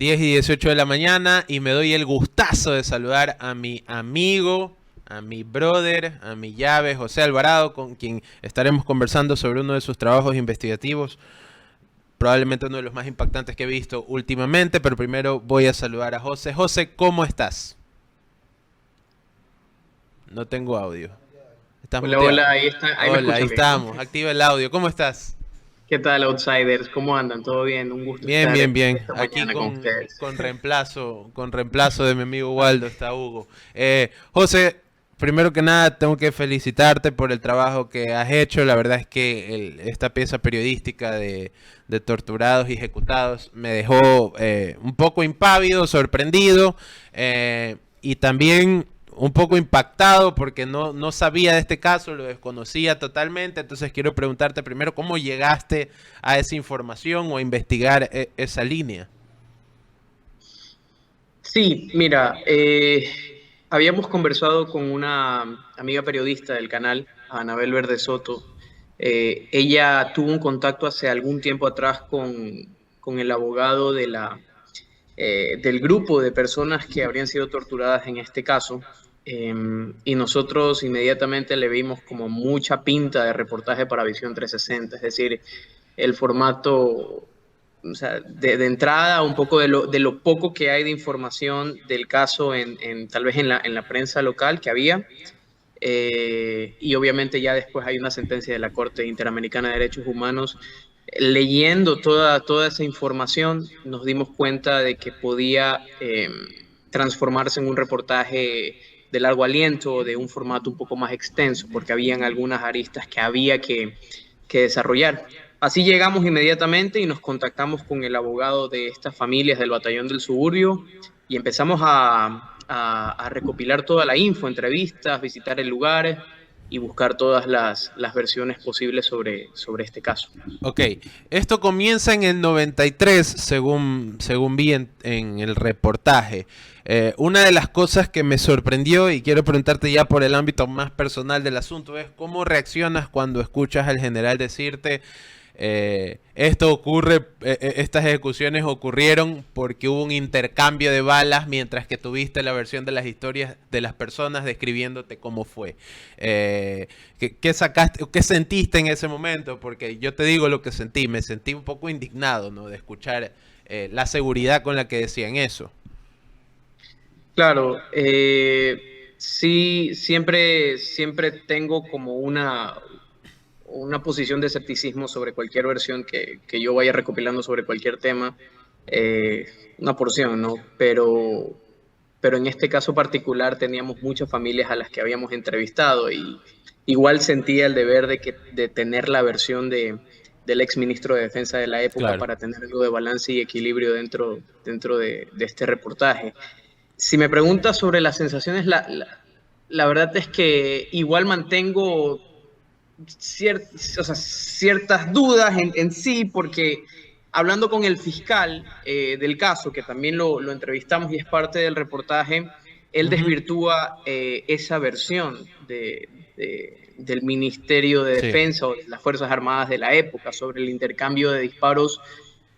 10:18 de la mañana y me doy el gustazo de saludar a mi amigo, a mi brother, a mi llave, José Alvarado, con quien estaremos conversando sobre uno de sus trabajos investigativos, probablemente uno de los más impactantes que he visto últimamente, pero primero voy a saludar a José. José, ¿cómo estás? No tengo audio. ¿Estás Hola, muteado? hola, ahí está, ahí me Hola, ahí escuchan bien, ¿no? estamos. Activa el audio. ¿Cómo estás? ¿Qué tal, Outsiders? ¿Cómo andan? ¿Todo bien? Un gusto Bien, estar bien, bien. esta Aquí mañana con ustedes. con reemplazo de mi amigo Waldo está Hugo. José, primero que nada tengo que felicitarte por el trabajo que has hecho. La verdad es que esta pieza periodística de torturados y ejecutados me dejó un poco impávido, sorprendido y también un poco impactado porque no sabía de este caso, lo desconocía totalmente. Entonces quiero preguntarte primero cómo llegaste a esa información o a investigar esa línea. Sí, mira, habíamos conversado con una amiga periodista del canal, Anabel Verde Soto. Ella tuvo un contacto hace algún tiempo atrás con el abogado del grupo de personas que habrían sido torturadas en este caso. Y nosotros inmediatamente le vimos como mucha pinta de reportaje para Visión 360, es decir, el formato, o sea, de entrada, un poco de lo poco que hay de información del caso tal vez en la prensa local que había. Y obviamente ya después hay una sentencia de la Corte Interamericana de Derechos Humanos. Leyendo toda esa información, nos dimos cuenta de que podía transformarse en un reportaje de largo aliento, de un formato un poco más extenso, porque habían algunas aristas que había que desarrollar. Así llegamos inmediatamente y nos contactamos con el abogado de estas familias del Batallón del Suburbio y empezamos a recopilar toda la info, entrevistas, visitar el lugar y buscar todas las versiones posibles sobre este caso. Ok, esto comienza en el 93, según vi en el reportaje. Una de las cosas que me sorprendió, y quiero preguntarte ya por el ámbito más personal del asunto, es cómo reaccionas cuando escuchas al general decirte, estas ejecuciones ocurrieron porque hubo un intercambio de balas mientras que tuviste la versión de las historias de las personas describiéndote cómo fue. ¿Qué sacaste, qué sentiste en ese momento? Porque yo te digo lo que sentí, me sentí un poco indignado, ¿no? De escuchar la seguridad con la que decían eso. Claro, sí, siempre tengo como una posición de escepticismo sobre cualquier versión que yo vaya recopilando sobre cualquier tema, eh, una porción, ¿no? Pero en este caso particular teníamos muchas familias a las que habíamos entrevistado y igual sentía el deber de tener la versión del ex ministro de Defensa de la época Claro. para tener algo de balance y equilibrio dentro de este reportaje. Si me preguntas sobre las sensaciones, la verdad es que igual mantengo o sea, ciertas dudas en sí, porque hablando con el fiscal del caso, que también lo entrevistamos y es parte del reportaje, él Ujú. desvirtúa esa versión del Ministerio de Sí. Defensa o de las Fuerzas Armadas de la época sobre el intercambio de disparos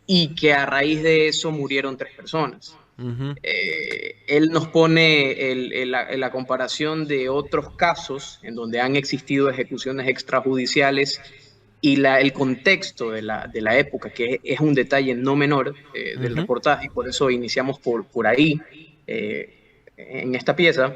y que a raíz de eso murieron 3 personas. Ujú. Él nos pone la comparación de otros casos en donde han existido ejecuciones extrajudiciales y el contexto de la época, que es un detalle no menor del Ujú. reportaje, por eso iniciamos por ahí, en esta pieza.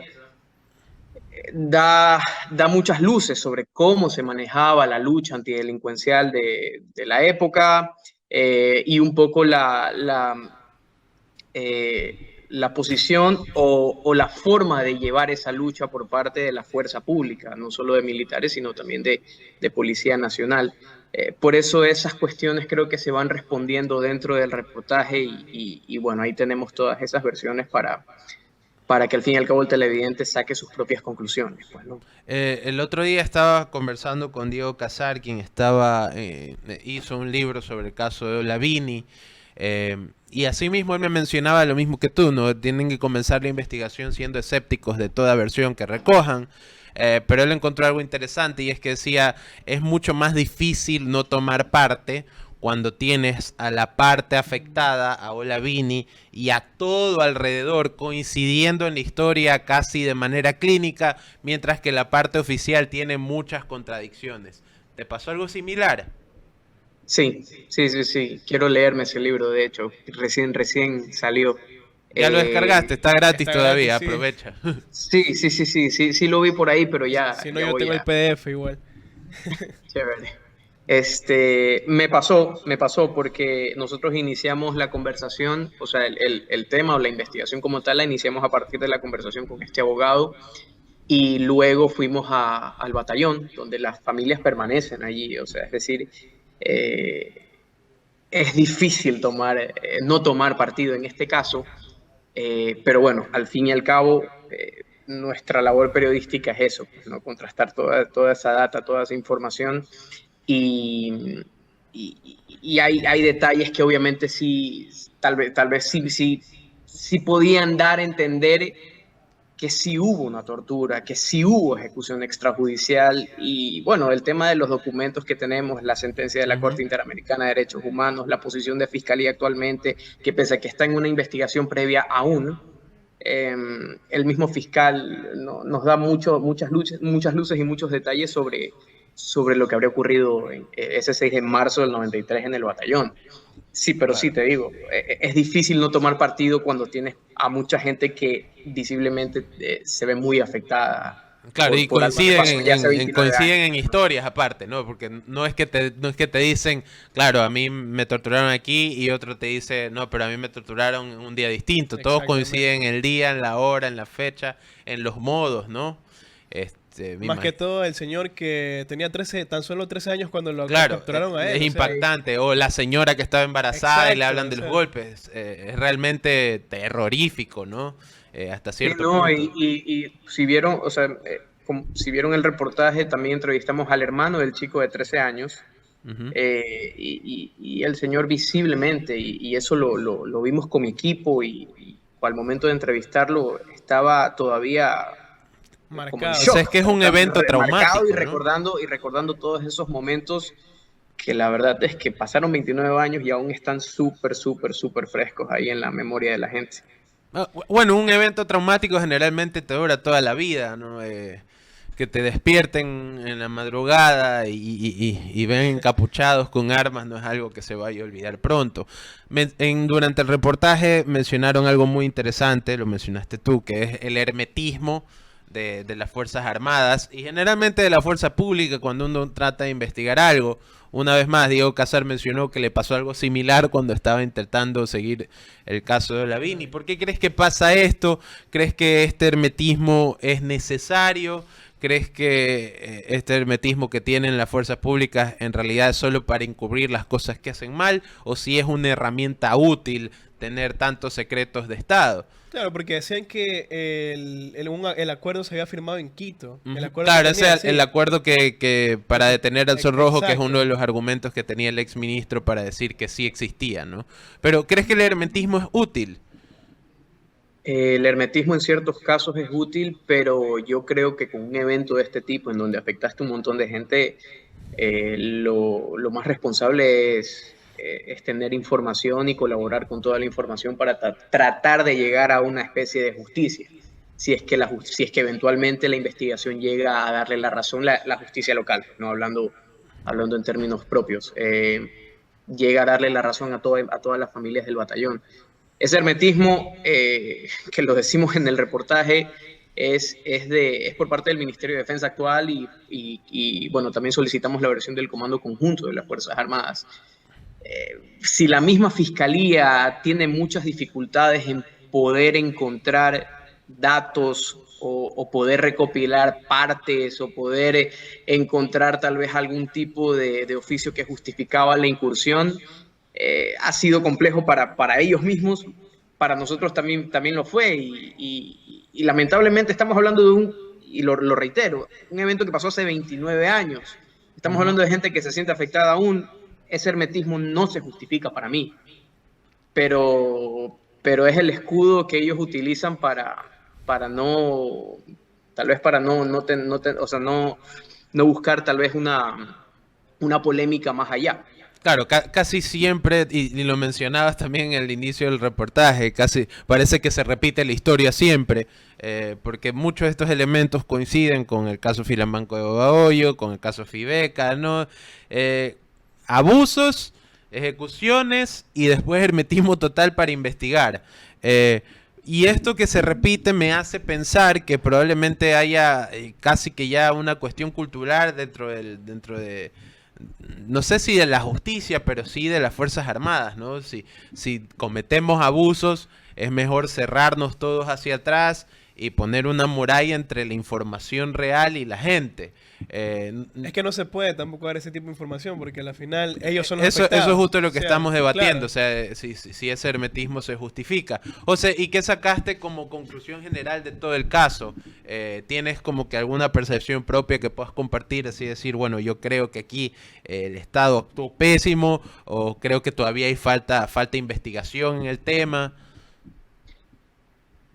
Da muchas luces sobre cómo se manejaba la lucha antidelincuencial de la época, y un poco la posición o la forma de llevar esa lucha por parte de la fuerza pública, no solo de militares, sino también de Policía Nacional. Por eso esas cuestiones creo que se van respondiendo dentro del reportaje y bueno, ahí tenemos todas esas versiones para que al fin y al cabo el televidente saque sus propias conclusiones. Pues, ¿no? El otro día estaba conversando con Diego Casar, quien hizo un libro sobre el caso de Olavini, y asimismo él me mencionaba lo mismo que tú, ¿no? Tienen que comenzar la investigación siendo escépticos de toda versión que recojan, pero él encontró algo interesante y es que decía, es mucho más difícil no tomar parte cuando tienes a la parte afectada, a Olavini, y a todo alrededor coincidiendo en la historia casi de manera clínica, mientras que la parte oficial tiene muchas contradicciones. ¿Te pasó algo similar? Sí, sí, sí, sí. Quiero leerme ese libro, de hecho. Recién salió. Ya lo descargaste, Eh, está gratis Está gratis, todavía, sí. aprovecha. sí, sí, sí, sí, sí, sí lo vi por ahí, pero Si no, ya yo voy tengo el a... PDF igual. Chévere. Me pasó porque nosotros iniciamos la conversación, o sea, el tema o la investigación como tal la iniciamos a partir de la conversación con este abogado y luego fuimos al batallón, donde las familias permanecen allí, o sea, es decir, eh, es difícil no tomar partido en este caso, pero bueno, al fin y al cabo, nuestra labor periodística es eso, pues, ¿no? Contrastar toda esa data, toda esa información y, y hay detalles que obviamente sí, tal vez sí podían dar a entender que sí hubo una tortura, que sí hubo ejecución extrajudicial y bueno, el tema de los documentos que tenemos, la sentencia de la Ujú. Corte Interamericana de Derechos Humanos, la posición de Fiscalía actualmente, que pese a que está en una investigación previa aún, eh, el mismo fiscal nos da muchas luces y muchos detalles sobre lo que habría ocurrido ese 6 de marzo del 93 en el batallón. Sí, pero sí Claro. te digo, es difícil no tomar partido cuando tienes a mucha gente que visiblemente se ve muy afectada Claro, y por algo que coinciden pasó ya hace 29 coinciden años. en historias aparte, ¿no? Porque no es que te dicen, claro, a mí me torturaron aquí y otro te dice, no, pero a mí me torturaron en un día distinto. Todos coinciden Exactamente. en el día, en la hora, en la fecha, en los modos, ¿no? Me Más que imagino. todo el señor que tenía 13, tan solo 13 años cuando lo Claro, capturaron a es él. O sea, impactante. O la señora que estaba embarazada y le exacto. hablan O de los sea, golpes. Es realmente terrorífico, ¿no? Hasta Sí, cierto no, punto. y si vieron, o sea, si vieron el reportaje, también entrevistamos al hermano del chico de 13 años, Ujú. y el señor visiblemente, y eso lo vimos con mi equipo, y al momento de entrevistarlo estaba todavía como en marcado, O sea, es shock, que es un evento remarcado traumático, ¿no? y recordando todos esos momentos que la verdad es que pasaron 29 años y aún están súper, súper, súper frescos ahí en la memoria de la gente. Bueno, un evento traumático generalmente te dura toda la vida, ¿no? Que te despierten en la madrugada y ven encapuchados con armas no es algo que se vaya a olvidar pronto. Durante el reportaje mencionaron algo muy interesante, lo mencionaste tú, que es el hermetismo de las Fuerzas Armadas y generalmente de la fuerza pública cuando uno trata de investigar algo. Una vez más, Diego Casar mencionó que le pasó algo similar cuando estaba intentando seguir el caso de Olavini. ¿Por qué crees que pasa esto? ¿Crees que este hermetismo es necesario? ¿Crees que este hermetismo que tienen las fuerzas públicas en realidad es solo para encubrir las cosas que hacen mal? ¿O si es una herramienta útil tener tantos secretos de Estado? claro, porque decían que el acuerdo se había firmado en Quito. El Ujú. acuerdo que Claro, ese tenía, es el sí. acuerdo que para detener al Sol Rojo, que es uno Exacto. de los argumentos que tenía el exministro para decir que sí existía, ¿no? Pero ¿crees que el hermetismo es útil? El hermetismo en ciertos casos es útil, pero yo creo que con un evento de este tipo, en donde afectaste a un montón de gente, lo más responsable es tener información y colaborar con toda la información para tratar de llegar a una especie de justicia. Si es que eventualmente la investigación llega a darle la razón, la justicia local, no hablando en términos propios, llega a darle la razón a todas las familias del batallón. Ese hermetismo, que lo decimos en el reportaje, es por parte del Ministerio de Defensa actual bueno, también solicitamos la versión del Comando Conjunto de las Fuerzas Armadas. Si la misma Fiscalía tiene muchas dificultades en poder encontrar datos o poder recopilar partes o poder encontrar tal vez algún tipo de oficio que justificaba la incursión, ha sido complejo para ellos mismos, para nosotros también lo fue y lamentablemente estamos hablando y lo reitero, un evento que pasó hace 29 años. Estamos Ujú. hablando de gente que se siente afectada aún. Ese hermetismo no se justifica para mí, pero es el escudo que ellos utilizan para no, tal vez para o sea, no buscar tal vez una polémica más allá. Claro, casi siempre, y lo mencionabas también en el inicio del reportaje, casi parece que se repite la historia siempre, porque muchos de estos elementos coinciden con el caso Filambanco de Bahoyo, con el caso Fibeca, ¿no? Eh, Abusos, ejecuciones y después hermetismo total para investigar. Y esto que se repite me hace pensar que probablemente haya casi que ya una cuestión cultural dentro de, no sé si de la justicia, pero sí de las Fuerzas Armadas, ¿no? Si cometemos abusos, es mejor cerrarnos todos hacia atrás y poner una muralla entre la información real y la gente. Es que no se puede tampoco dar ese tipo de información porque al final ellos son los Eso es afectados. justo lo que O sea, estamos debatiendo, claro. o sea, si ese hermetismo se justifica. O sea, ¿y qué sacaste como conclusión general de todo el caso? ¿Tienes como que alguna percepción propia que puedas compartir, así decir, bueno, yo creo que aquí el Estado actuó pésimo o creo que todavía hay falta investigación en el tema?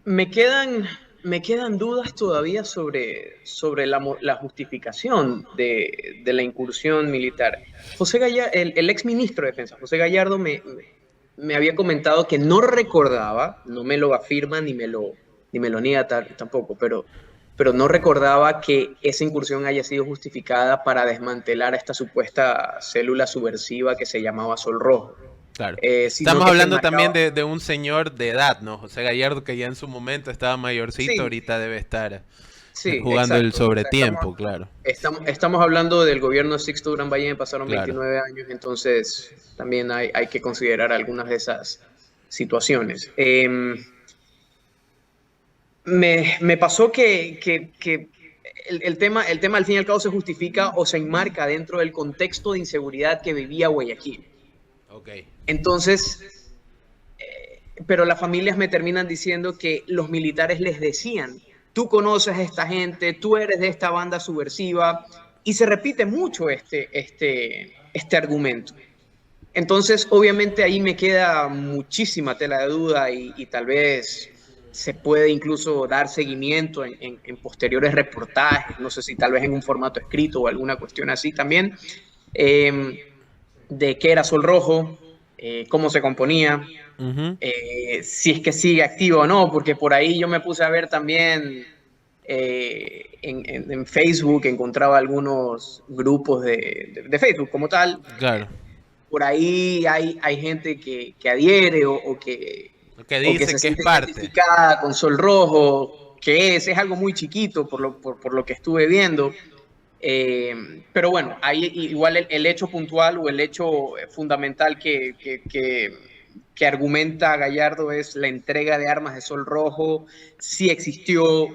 Me quedan, me quedan dudas todavía sobre la justificación de la incursión militar. José Gallardo, el ex ministro de Defensa, José Gallardo, me había comentado que no recordaba, no me lo afirma ni me lo niega tampoco, pero no recordaba que esa incursión haya sido justificada para desmantelar a esta supuesta célula subversiva que se llamaba Sol Rojo. Claro. Sino Estamos que se hablando también enmarcaba. de un señor de edad, ¿no? José Gallardo, que ya en su momento estaba mayorcito, Sí, ahorita debe estar sí, jugando el exacto. O sea, sobretiempo, claro. estamos hablando del gobierno de Sixto Durán Ballén, pasaron Claro. 29 años, entonces también hay que considerar algunas de esas situaciones. Me pasó que el tema al fin y al cabo se justifica o se enmarca dentro del contexto de inseguridad que vivía Guayaquil. Ok. Entonces, pero las familias me terminan diciendo que los militares les decían, tú conoces a esta gente, tú eres de esta banda subversiva, y se repite mucho este argumento. Entonces, obviamente ahí me queda muchísima tela de duda y tal vez se puede incluso dar seguimiento en posteriores reportajes, no sé si tal vez en un formato escrito o alguna cuestión así también, de qué era Sol Rojo, cómo se componía, Ujú. si es que sigue activo o no, porque por ahí yo me puse a ver también en Facebook, encontraba algunos grupos de Facebook como tal. Claro. Por ahí hay gente que adhiere Lo que o que dice se que es siente parte. identificada con Sol Rojo, que es algo muy chiquito por lo que estuve viendo. Pero bueno, ahí igual el hecho puntual o el hecho fundamental que argumenta Gallardo es la entrega de armas de Sol Rojo, sí existió.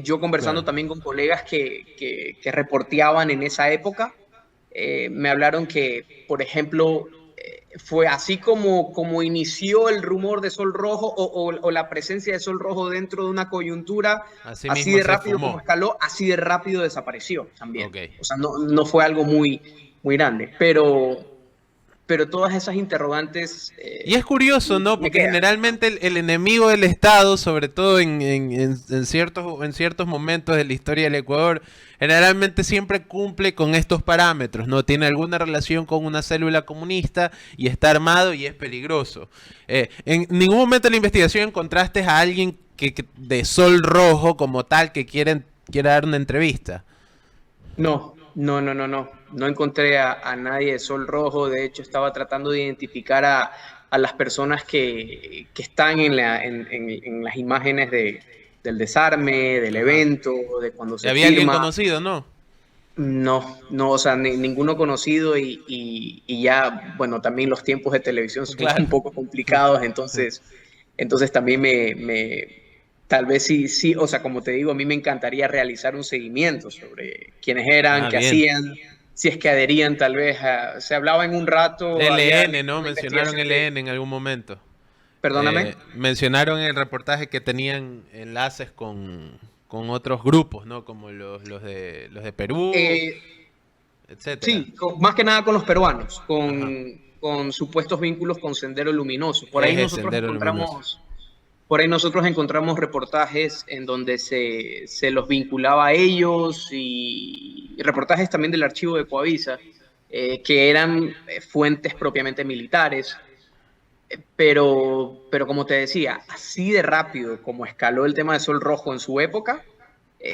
Yo conversando Claro. también con colegas que reporteaban en esa época, me hablaron que, por ejemplo, fue así como inició el rumor de Sol Rojo o la presencia de Sol Rojo dentro de una coyuntura, Así así mismo de se rápido como fumó. escaló, así de rápido desapareció también. Ok. O sea, no fue algo muy grande, pero todas esas interrogantes Y es curioso, ¿no? me Porque quedan. generalmente el enemigo del Estado, sobre todo en ciertos momentos de la historia del Ecuador, generalmente siempre cumple con estos parámetros, ¿no? Tiene alguna relación con una célula comunista y está armado y es peligroso. En ningún momento de la investigación encontraste a alguien de Sol Rojo como tal que quiera dar una entrevista. No encontré a nadie de Sol Rojo. De hecho, estaba tratando de identificar a las personas que están en las imágenes del desarme, del Ajá. evento, de cuando ¿Y se había alguien firma. conocido, no? No, o sea, ninguno conocido y ya, bueno, también los tiempos de televisión son Claro. un poco complicados, entonces también tal vez sí, o sea, como te digo, a mí me encantaría realizar un seguimiento sobre quiénes eran, Ah, qué bien. hacían, si es que adherían tal vez se hablaba en un rato, había LN, ¿no? una Mencionaron investigación LN en algún momento. perdóname. Mencionaron en el reportaje que tenían enlaces con otros grupos, ¿no? Como los de Perú, Eh, etcétera. Sí, más que nada con los peruanos, Ajá. con supuestos vínculos con Sendero Luminoso. Eje Sendero Luminoso. Por ahí nosotros encontramos reportajes en donde se los vinculaba a ellos y reportajes también del archivo de Coavisa, que eran fuentes propiamente militares. Pero como te decía, así de rápido como escaló el tema de Sol Rojo en su época,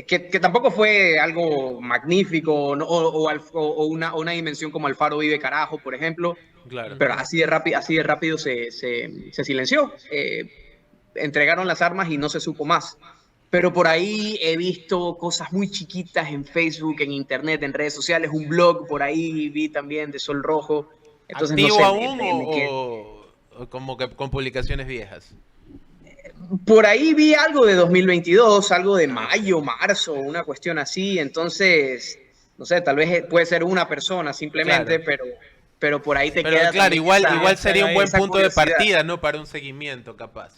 que tampoco fue algo magnífico, ¿no? O una dimensión como Alfaro Vive Carajo, por ejemplo, Claro. pero así de rápido se silenció. Entregaron las armas y no se supo más. Pero por ahí he visto cosas muy chiquitas en Facebook, en Internet, en redes sociales, un blog por ahí vi también de Sol Rojo. Entonces, no ¿Activo sé, aún me quedé. o como que con publicaciones viejas? Por ahí vi algo de 2022, algo de mayo, marzo, una cuestión así. Entonces, no sé, tal vez puede ser una persona simplemente, Claro. pero por ahí te Pero queda claro, también igual sería un buen esa punto de curiosidad. partida, ¿no? Para un seguimiento, capaz.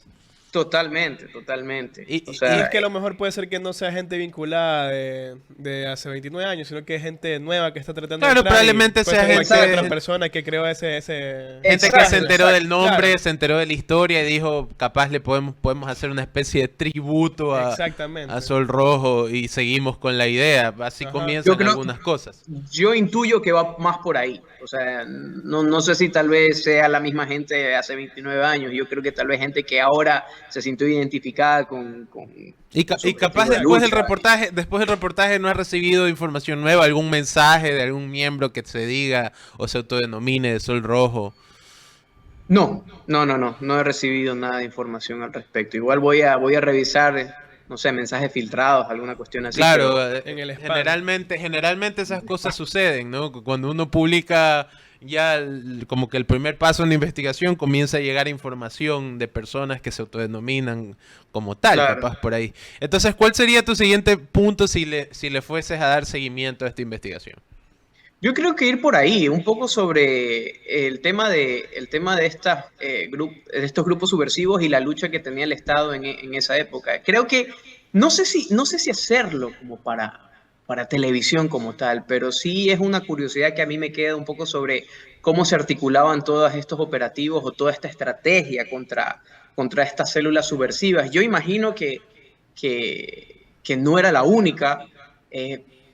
Totalmente, totalmente. Y, O Y y, sea, es que a lo mejor puede ser que no sea gente vinculada de hace 29 años, sino que es gente nueva que está tratando de claro, entrar y probablemente puede sea ser cualquier otra gente, persona que creó ese gente que se exacto, enteró del exacto. nombre, Claro, se enteró de la historia y dijo, capaz le podemos hacer una especie de tributo a exactamente. Sol Rojo y seguimos con la idea. Así Ajá. Yo comienzan creo, algunas cosas. yo intuyo que va más por ahí. O sea, no sé si tal vez sea la misma gente de hace 29 años. Yo creo que tal vez gente que ahora se sintió identificada con su Y capaz objetivo de lucha. después del reportaje no ha recibido información nueva, algún mensaje de algún miembro que se diga o se autodenomine de Sol Rojo. No he recibido nada de información al respecto. Igual voy a revisar, no sé, mensajes filtrados, alguna cuestión así, Claro, pero En el spam. generalmente esas cosas suceden, ¿no? Cuando uno publica ya como que el primer paso en la investigación comienza a llegar información de personas que se autodenominan como tal, claro. capaz por ahí. Entonces, ¿cuál sería tu siguiente punto si le fueses a dar seguimiento a esta investigación? Yo creo que ir por ahí, un poco sobre el tema de de estos grupos subversivos y la lucha que tenía el Estado en esa época. Creo que, no sé si hacerlo como para televisión como tal, pero sí es una curiosidad que a mí me queda un poco sobre cómo se articulaban todos estos operativos o toda esta estrategia contra estas células subversivas. Yo imagino que no era la única.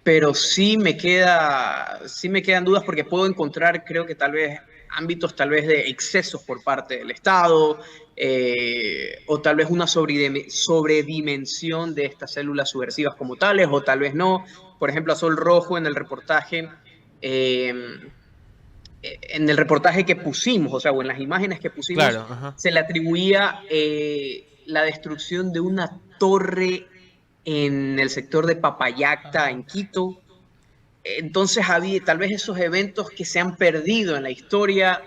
Pero sí me quedan dudas porque puedo encontrar, creo que tal vez, ámbitos tal vez de excesos por parte del Estado, o tal vez una sobredimensión de estas células subversivas como tales, o tal vez no. Por ejemplo, a Sol Rojo eh, en el reportaje que pusimos, o sea, o en las imágenes que pusimos, Claro, ajá. se le atribuía la destrucción de una torre en el sector de Papayacta, en Quito. Entonces había tal vez esos eventos que se han perdido en la historia,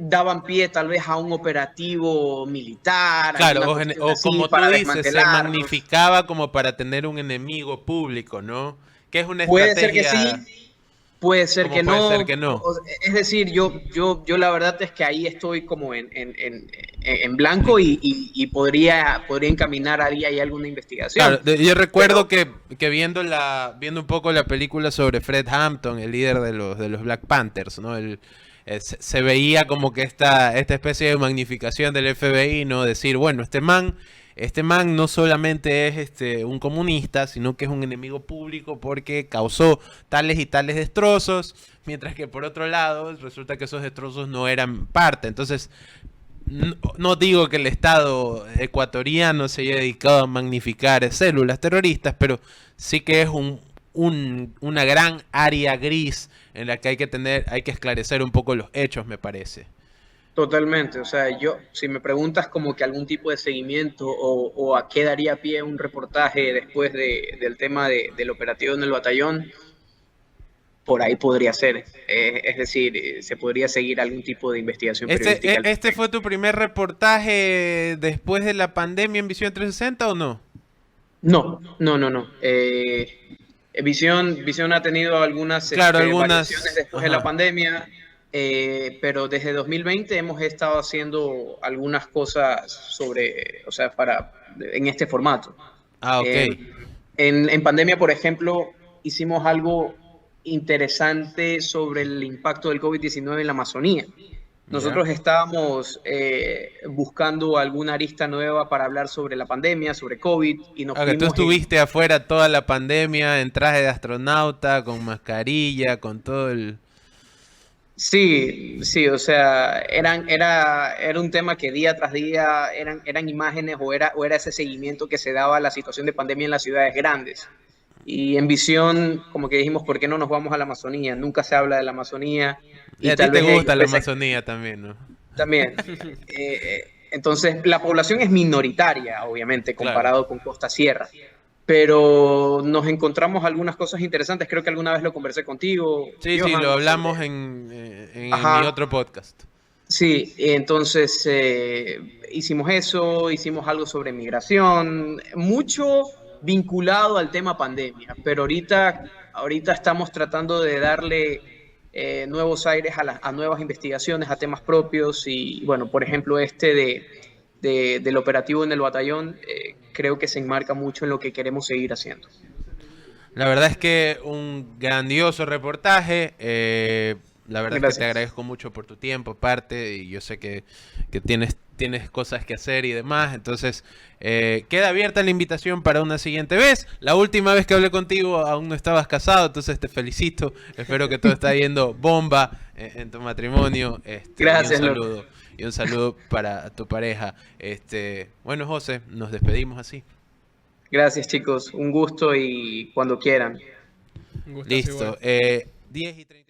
daban pie tal vez a un operativo militar, Claro, alguna cuestión o así como tú para dices, se desmantelarnos. magnificaba como para tener un enemigo público, ¿no? Que es una Puede ser que sí, estrategia, puede ser como que puede ser no. que no. Es decir, yo la verdad es que ahí estoy como en blanco y podría encaminar ahí alguna Claro, investigación. yo recuerdo Pero que viendo un poco la película sobre Fred Hampton, el líder de los Black Panthers, ¿no? Se veía como que esta especie de magnificación del FBI, ¿no? Decir, bueno, este man no solamente es un comunista, sino que es un enemigo público porque causó tales y tales destrozos, mientras que por otro lado resulta que esos destrozos no eran parte. Entonces, no digo que el Estado ecuatoriano se haya dedicado a magnificar células terroristas, pero sí que es una gran área gris en la que hay que esclarecer un poco los hechos, me parece. totalmente, o sea, si me preguntas como que algún tipo de seguimiento o a qué daría pie un reportaje después del tema del operativo en el batallón, por ahí podría ser. Es decir, se podría seguir algún tipo de investigación periodística al ¿Este respecto. fue tu primer reportaje después de la pandemia en Visión 360 o no? No. Visión ha tenido algunas Claro, variaciones algunas. después de la Ajá. pandemia, pero desde 2020 hemos estado haciendo algunas cosas o sea, en este formato. Ah, ok. Eh, en pandemia, por ejemplo, hicimos algo interesante sobre el impacto del COVID-19 en la Amazonía. Ya. Nosotros estábamos buscando alguna arista nueva para hablar sobre la pandemia, sobre COVID, y nos Ah, que tú fuimos en. estuviste afuera toda la pandemia en traje de astronauta, con mascarilla, con todo el... Sí, sí, o sea, era un tema que día tras día eran imágenes o era ese seguimiento que se daba a la situación de pandemia en las ciudades grandes. Y en visión, como que dijimos, ¿por qué no nos vamos a la Amazonía? Nunca se habla de la Amazonía Y y a ti tal te vez ellos gusta la ves Amazonía también, ¿no? también. Entonces, la población es minoritaria, obviamente, Claro. comparado con Costa Sierra, pero nos encontramos algunas cosas interesantes. Creo que alguna vez lo conversé contigo, Sí, sí, lo Johan, hablamos sobre... en mi Ajá, otro podcast. sí, entonces hicimos eso, hicimos algo sobre migración, mucho vinculado al tema pandemia, pero ahorita estamos tratando de darle nuevos aires a nuevas investigaciones, a temas propios y bueno, por ejemplo, del operativo en el batallón, creo que se enmarca mucho en lo que queremos seguir haciendo. La verdad es que un grandioso reportaje. La verdad es que te Gracias. agradezco mucho por tu tiempo, aparte, y yo sé que tienes cosas que hacer y demás. Entonces, queda abierta la invitación para una siguiente vez. La última vez que hablé contigo aún no estabas casado, entonces te felicito. Espero que todo está yendo bomba en tu matrimonio. Y un Gracias, loco. saludo. Y un saludo para tu pareja. Bueno, José, nos despedimos así. Gracias, chicos. Un gusto y cuando quieran. Un gustazo igual. Listo. 10:30.